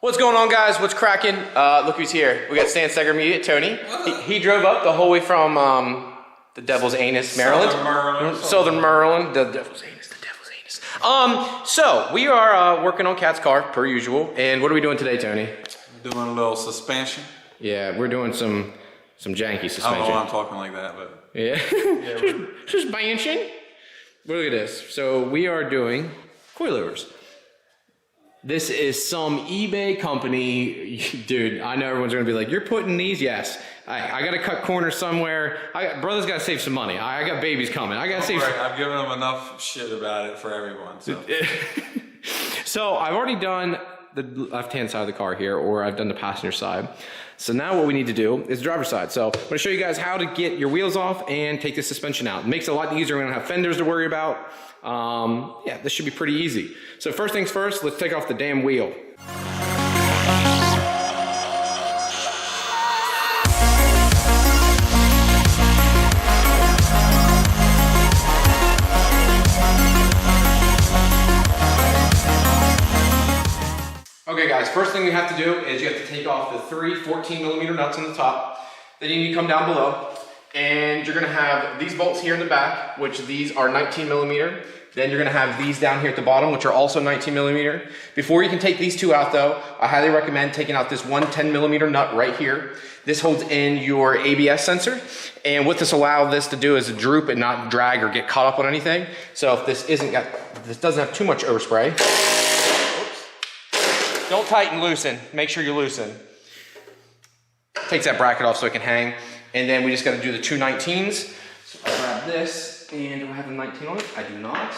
What's going on, guys? What's cracking? Look who's here. We got Stan Steger Media, Tony. He drove up the whole way from the Devil's Anus, Maryland. Southern Maryland. The Devil's Anus, the Devil's Anus. So we are working on Cat's car, per usual. And what are we doing today, Tony? Doing a little suspension. Yeah, we're doing some janky suspension. I don't know why I'm talking like that, but... Yeah. Suspension. Look at this. So we are doing coilovers. This is some eBay company. Dude, I know everyone's gonna be like, you're putting these? Yes. I gotta cut corners somewhere. Brother's gotta save some money. I got babies coming. I gotta save. I've given them enough shit about it for everyone. So, so I've already done the left-hand side of the car here, or I've done the passenger side. So now what we need to do is the driver's side. So I'm gonna show you guys how to get your wheels off and take the suspension out. It makes it a lot easier. We don't have fenders to worry about. Yeah, this should be pretty easy. So first things first, let's take off the damn wheel. Okay guys, first thing we have to do is you have to take off the three 14mm nuts on the top. Then you need to come down below. And you're gonna have these bolts here in the back, which these are 19mm. Then you're gonna have these down here at the bottom, which are also 19mm. Before you can take these two out though, I highly recommend taking out this one 10mm nut right here. This holds in your ABS sensor. And what this allows this to do is to droop and not drag or get caught up on anything. So if this doesn't have too much overspray. Oops. Don't tighten, loosen. Make sure you loosen. Takes that bracket off so it can hang. And then we just got to do the two 19s. So I grab this, and do I have a 19 on it? I do not.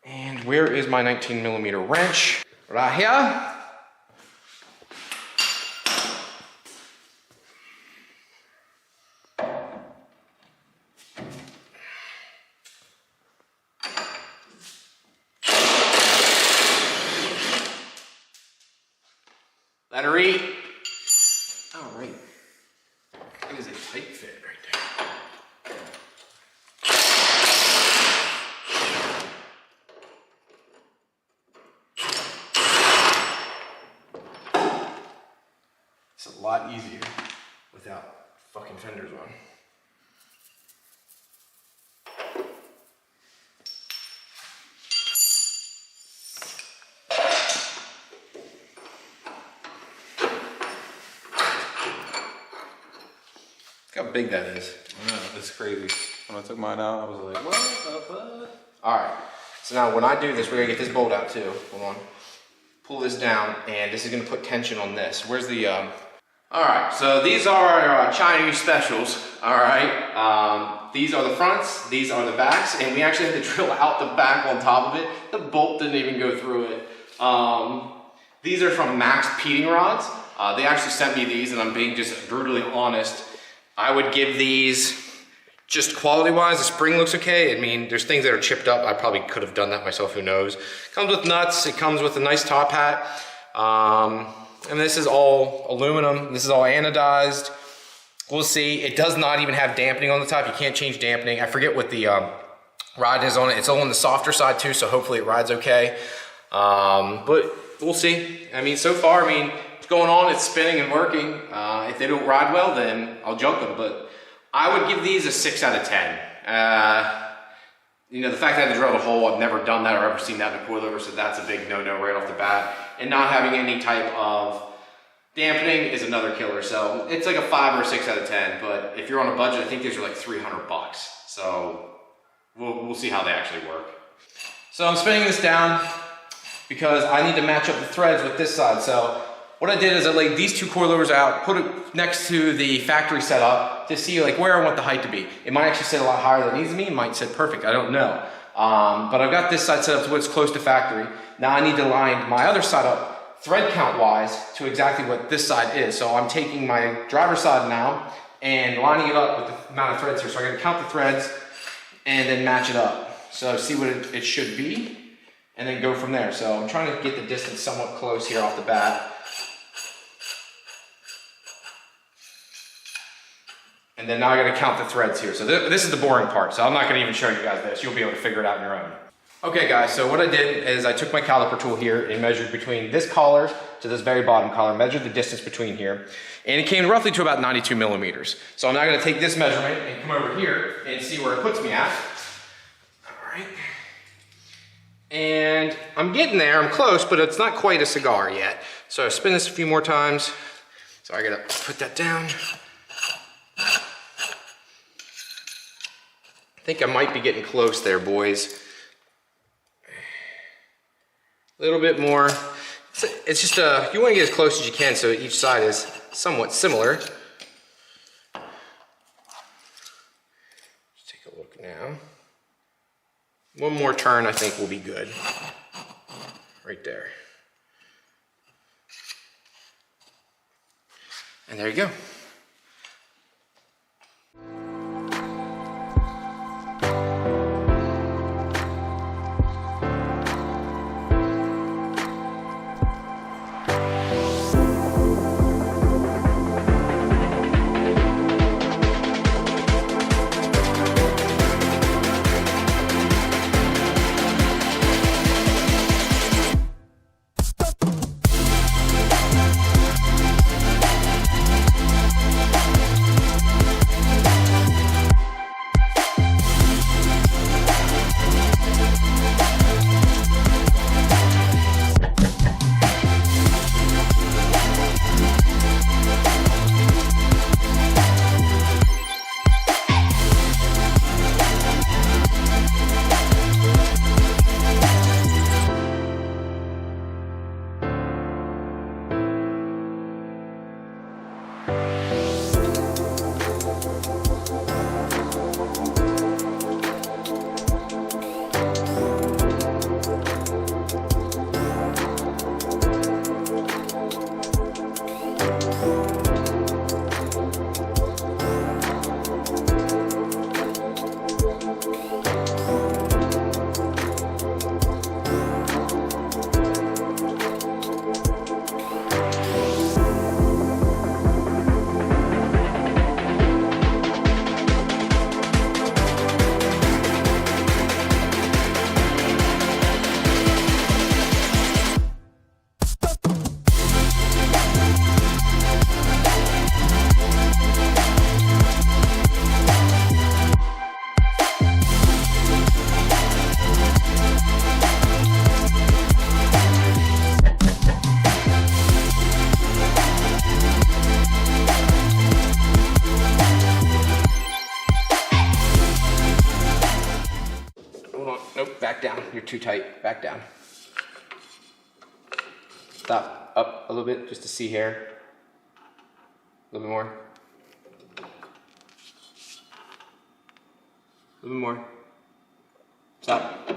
And where is my 19mm wrench? Right here. Let her eat. All right. It is a tight fit right there. It's a lot easier without fucking fenders on. Look how big that is. I know, it's crazy. When I took mine out, I was like, what the fuck? All right, so now when I do this, we're gonna get this bolt out too. Hold on. Pull this down, and this is gonna put tension on this. Where's the, All right, so these are our Chinese specials, all right? These are the fronts, these are the backs, and we actually had to drill out the back on top of it. The bolt didn't even go through it. These are from Max Peating Rods. They actually sent me these, and I'm being just brutally honest. I would give these, just quality-wise, the spring looks okay. I mean, there's things that are chipped up. I probably could have done that myself, who knows. Comes with nuts, it comes with a nice top hat. And this is all aluminum, this is all anodized. We'll see, it does not even have dampening on the top. You can't change dampening. I forget what the ride is on it. It's all on the softer side too, so hopefully it rides okay. But we'll see. I mean, so far, it's going on, it's spinning and working. If they don't ride well, then I'll junk them, but I would give these a 6 out of 10. You know, the fact that I had to drill a hole, I've never done that or ever seen that in a coilover, so that's a big no-no right off the bat. And not having any type of dampening is another killer. So it's like a 5 or a 6 out of 10, but if you're on a budget, I think these are like $300. So we'll see how they actually work. So I'm spinning this down because I need to match up the threads with this side. So what I did is I laid these two coilovers out, put it next to the factory setup to see like where I want the height to be. It might actually sit a lot higher than it needs to be. It might sit perfect, I don't know. But I've got this side set up to what's close to factory. Now I need to line my other side up thread count wise to exactly what this side is. So I'm taking my driver's side now and lining it up with the amount of threads here. So I gotta count the threads and then match it up. So see what it should be and then go from there. So I'm trying to get the distance somewhat close here off the bat. And then now I gotta count the threads here. So this is the boring part. So I'm not gonna even show you guys this. You'll be able to figure it out on your own. Okay guys, so what I did is I took my caliper tool here and measured between this collar to this very bottom collar, measured the distance between here, and it came roughly to about 92 millimeters. So I'm now gonna take this measurement and come over here and see where it puts me at. All right. And I'm getting there, I'm close, but it's not quite a cigar yet. So I spin this a few more times. So I gotta put that down. I think I might be getting close there, boys. A little bit more. It's just, you want to get as close as you can so each side is somewhat similar. Let's take a look now. One more turn I think will be good. Right there. And there you go. Back down, you're too tight, back down. Stop, up a little bit, just to see hair. A little bit more. A little bit more. Stop.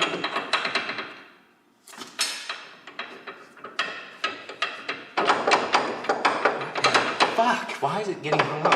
Fuck, why is it getting hung up?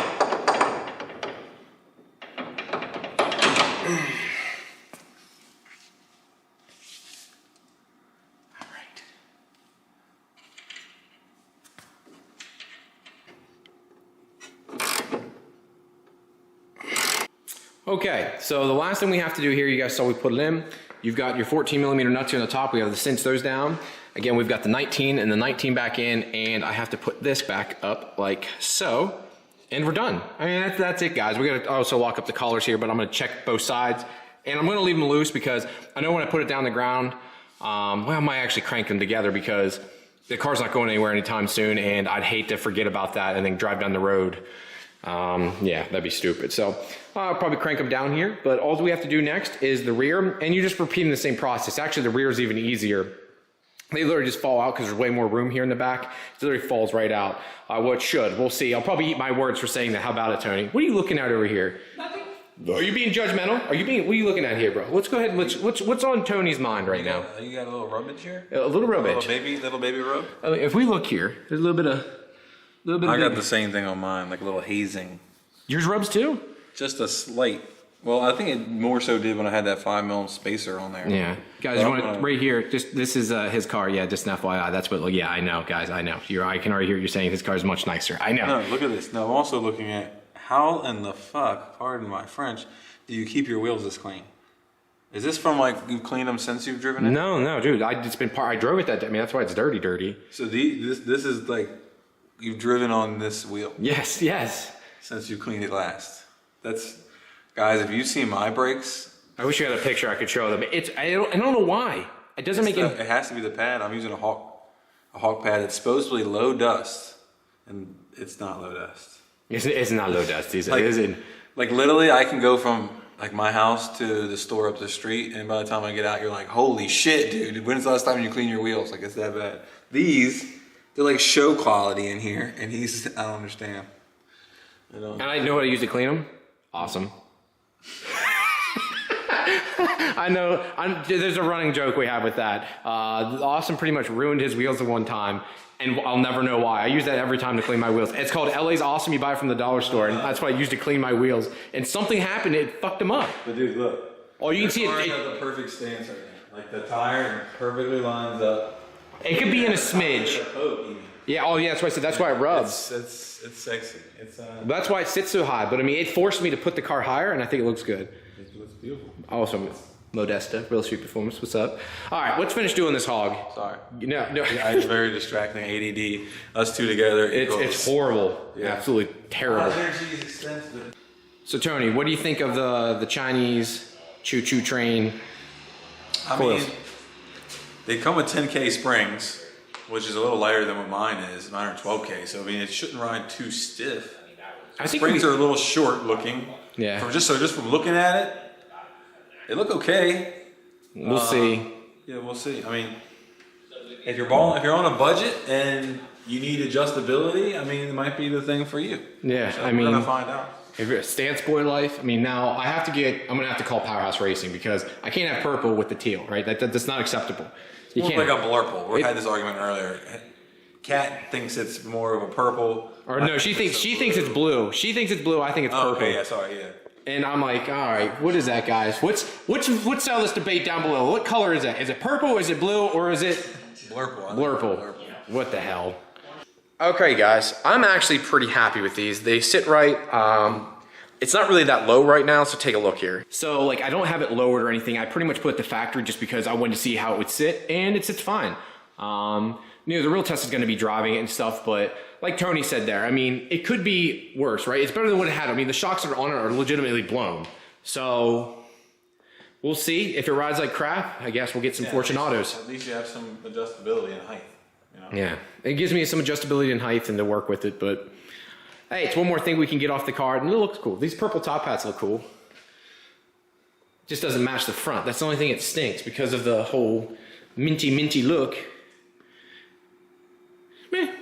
Okay, so the last thing we have to do here, you guys saw we put it in. You've got your 14 millimeter nuts here on the top. We have to cinch those down. Again, we've got the 19 and the 19 back in, and I have to put this back up like so, and we're done. I mean, that's it, guys. We gotta also lock up the collars here, but I'm gonna check both sides, and I'm gonna leave them loose because I know when I put it down the ground, well, I might actually crank them together because the car's not going anywhere anytime soon, and I'd hate to forget about that and then drive down the road. Yeah, that'd be stupid. So I'll probably crank them down here, but all we have to do next is the rear, and you're just repeating the same process. Actually, the rear is even easier. They literally just fall out because there's way more room here in the back. It literally falls right out. Well, it should. We'll see. I'll probably eat my words for saying that. How about it, Tony? What are you looking at over here? Nothing. Are you being judgmental? Are you being? What are you looking at here, bro? Let's go ahead. What's on Tony's mind right now? You got a little rubbage here? A little rubbage. Little baby rub? If we look here, there's a little bit of. I got the same thing on mine, like a little hazing. Yours rubs too? Just a slight. Well, I think it more so did when I had that 5mm spacer on there. Yeah, guys, you want right here? Just this is his car. Yeah, just an FYI. That's what. Yeah, I know, guys. I know. I can already hear you saying his car is much nicer. I know. No, look at this. Now I'm also looking at how in the fuck, pardon my French, do you keep your wheels this clean? Is this from like you've cleaned them since you've driven it? No, dude. I drove it that day. I mean, that's why it's dirty. So this is like you've driven on this wheel. Yes. Since you cleaned it last. That's, guys. If you see my brakes, I wish you had a picture I could show them. I don't know why. It doesn't make it. It has to be the pad. I'm using a Hawk pad. It's supposedly low dust, and it's not low dust. It's not low dust. It isn't. Like literally, I can go from like my house to the store up the street, and by the time I get out, you're like, holy shit, dude. When's the last time you clean your wheels? Like, it's that bad. They're like show quality in here, and I don't understand. And I know how to use to clean them. Awesome. I know. There's a running joke we have with that. Awesome pretty much ruined his wheels the one time, and I'll never know why. I use that every time to clean my wheels. It's called LA's Awesome. You buy it from the dollar store, and that's what I use to clean my wheels. And something happened. It fucked them up. But dude, look. Oh, you can see it. Has the perfect stance right now. Like the tire perfectly lines up. It could be in a smidge. Yeah. Oh, yeah. That's why I said. That's why it rubs. It's sexy. That's why it sits so high. But I mean, it forced me to put the car higher, and I think it looks good. It looks beautiful. Awesome. Modesta, Real Street Performance. What's up? All right, let's finish doing this hog. Sorry. No. Yeah, it's very distracting. ADD. Us two together. It's horrible. Yeah. Absolutely terrible. Energy is expensive. So Tony, what do you think of the Chinese choo-choo train? I mean, they come with 10K springs, which is a little lighter than what mine is. Mine are 12K. So I mean, it shouldn't ride too stiff. I think springs are a little short looking. Yeah. Just from looking at it. They look okay. We'll see. Yeah, we'll see. I mean, if you're on a budget and you need adjustability, I mean, it might be the thing for you. Yeah, so we're gonna find out. If you're a stance boy life, I mean, now I'm gonna have to call Powerhouse Racing because I can't have purple with the teal, right? That's not acceptable. You can't. Like a blurple. We had this argument earlier. Kat thinks it's more of a purple. Or no, she thinks it's blue. She thinks it's blue. I think it's purple. Okay, yeah, sorry, yeah. And I'm like, all right, what is that, guys? Let's settle this debate down below. What color is that? Is it purple? Is it blue? Or is it blurple? What the hell? Okay, guys, I'm actually pretty happy with these. They sit right. It's not really that low right now, so take a look here. So, like, I don't have it lowered or anything. I pretty much put it at the factory just because I wanted to see how it would sit, and it sits fine. The real test is going to be driving it and stuff, but like Tony said there, I mean, it could be worse, right? It's better than what it had. I mean, the shocks that are on it are legitimately blown. So we'll see. If it rides like crap, I guess we'll get some Fortunatos. At least you have some adjustability in height. You know? Yeah, it gives me some adjustability in height and to work with it, but hey, it's one more thing we can get off the car, and it looks cool. These purple top hats look cool. Just doesn't match the front. That's the only thing that stinks because of the whole minty look.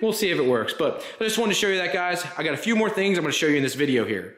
We'll see if it works, but I just wanted to show you that, guys. I got a few more things I'm going to show you in this video here.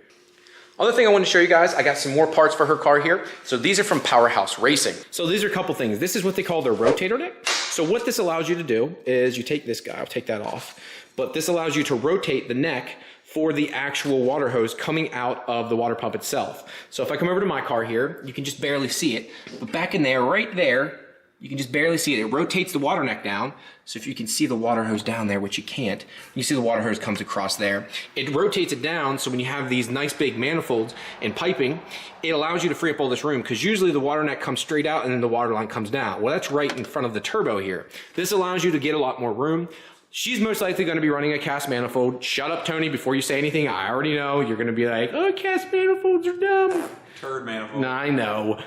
Other thing I want to show you guys, I got some more parts for her car here. So these are from Powerhouse Racing. So these are a couple things. This is what they call their rotator neck. So what this allows you to do is you take this guy, I'll take that off, but this allows you to rotate the neck for the actual water hose coming out of the water pump itself. So if I come over to my car here, you can just barely see it, but back in there, right there, you can just barely see it. It rotates the water neck down. So if you can see the water hose down there, which you can't, you see the water hose comes across there. It rotates it down, so when you have these nice big manifolds and piping, it allows you to free up all this room, because usually the water neck comes straight out and then the water line comes down. Well, that's right in front of the turbo here. This allows you to get a lot more room. She's most likely going to be running a cast manifold. Shut up, Tony, before you say anything. I already know you're going to be like, oh, cast manifolds are dumb. Turd manifold. Nah, I know.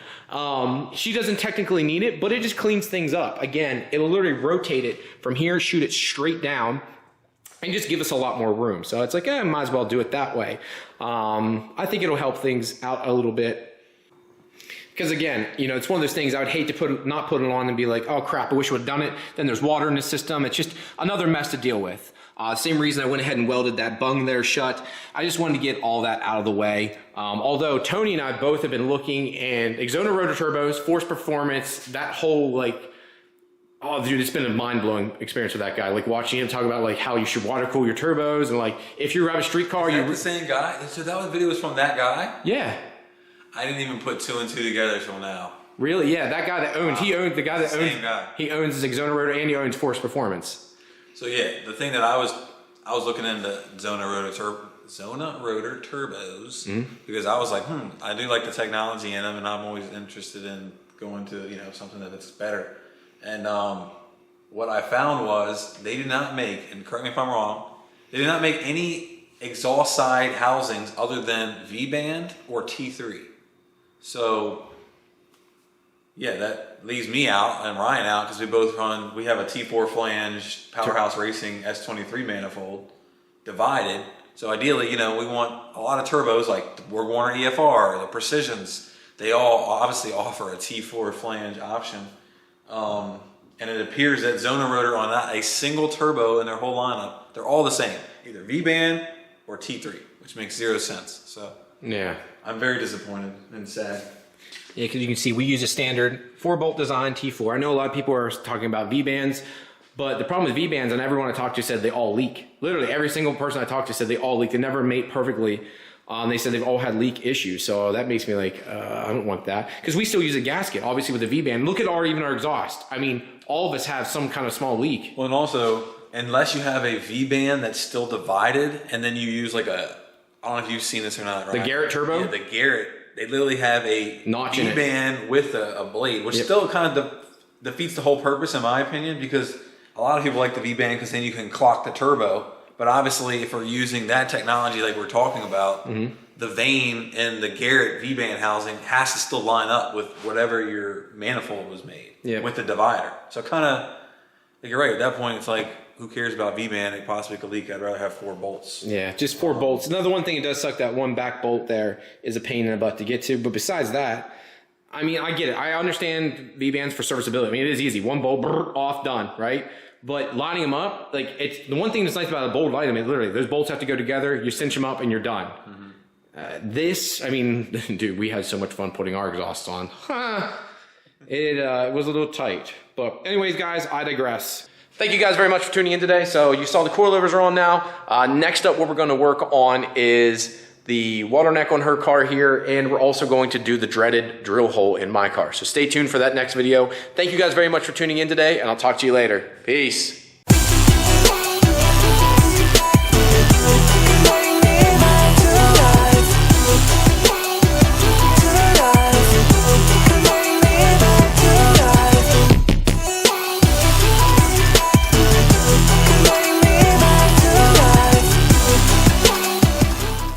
She doesn't technically need it, but it just cleans things up. Again, it'll literally rotate it from here, shoot it straight down, and just give us a lot more room. So it's like, might as well do it that way. I think it'll help things out a little bit. Because again, it's one of those things I would hate to not put it on and be like, oh crap, I wish I would have done it. Then there's water in the system. It's just another mess to deal with. Same reason I went ahead and welded that bung there shut. I just wanted to get all that out of the way. Although Tony and I both have been looking, and Exona rotor turbos, Force Performance, that whole oh dude, it's been a mind-blowing experience with that guy. Like watching him talk about how you should water cool your turbos, and if you have a street car, the same guy. So that video was from that guy? Yeah. I didn't even put two and two together till now. Really? Yeah, that guy that owns, he owns, the guy that owns, same guy. He owns his Exona rotor and he owns Force Performance. So yeah, the thing that I was looking into Zona rotor Zona rotor turbos because I was like, I do like the technology in them, and I'm always interested in going to, you know, something that's better. And what I found was they do not make, and correct me if I'm wrong, they do not make any exhaust side housings other than V-band or T3. So yeah, that leaves me out and Ryan out because we have a T4 flange Powerhouse Racing S23 manifold divided. So ideally, you know, we want a lot of turbos like the Borg Warner EFR, the Precisions. They all obviously offer a T4 flange option. And it appears that Zona rotor on not a single turbo in their whole lineup, they're all the same, either V-band or T3, which makes zero sense. So yeah, I'm very disappointed and sad. Yeah, because you can see we use a standard 4-bolt design T4. I know a lot of people are talking about V-bands, but the problem with V-bands, and everyone I talked to said they all leak. Literally every single person I talked to said they all leak. They never mate perfectly. They said they've all had leak issues. So that makes me like, I don't want that. Because we still use a gasket, obviously, with the V-band. Look at even our exhaust. I mean, all of us have some kind of small leak. Well, and also, unless you have a V-band that's still divided, and then you use like I don't know if you've seen this or not, right? The Garrett turbo? Yeah, the Garrett. They literally have a notch in it. V-band with a blade, which still kind of defeats the whole purpose, in my opinion, because a lot of people like the V-band because then you can clock the turbo. But obviously, if we're using that technology like we're talking about, the vane in the Garrett V-band housing has to still line up with whatever your manifold was made with the divider. So kind of, like you're right, at that point, it's like, who cares about V-band? It possibly could leak. I'd rather have 4 bolts. Yeah, just 4 bolts. Another one thing it does suck, that one back bolt there is a pain in the butt to get to. But besides that, I mean, I get it. I understand V-bands for serviceability. I mean, it is easy. 1 bolt, off, done, right? But lining them up, like, it's the one thing that's nice about a bolt light. I mean, literally, those bolts have to go together. You cinch them up and you're done. This, I mean, dude, we had so much fun putting our exhausts on. It was a little tight. But anyways, guys, I digress. Thank you guys very much for tuning in today. So you saw the coilovers are on now. Next up, what we're going to work on is the water neck on her car here, and we're also going to do the dreaded drill hole in my car. So stay tuned for that next video. Thank you guys very much for tuning in today, and I'll talk to you later. Peace.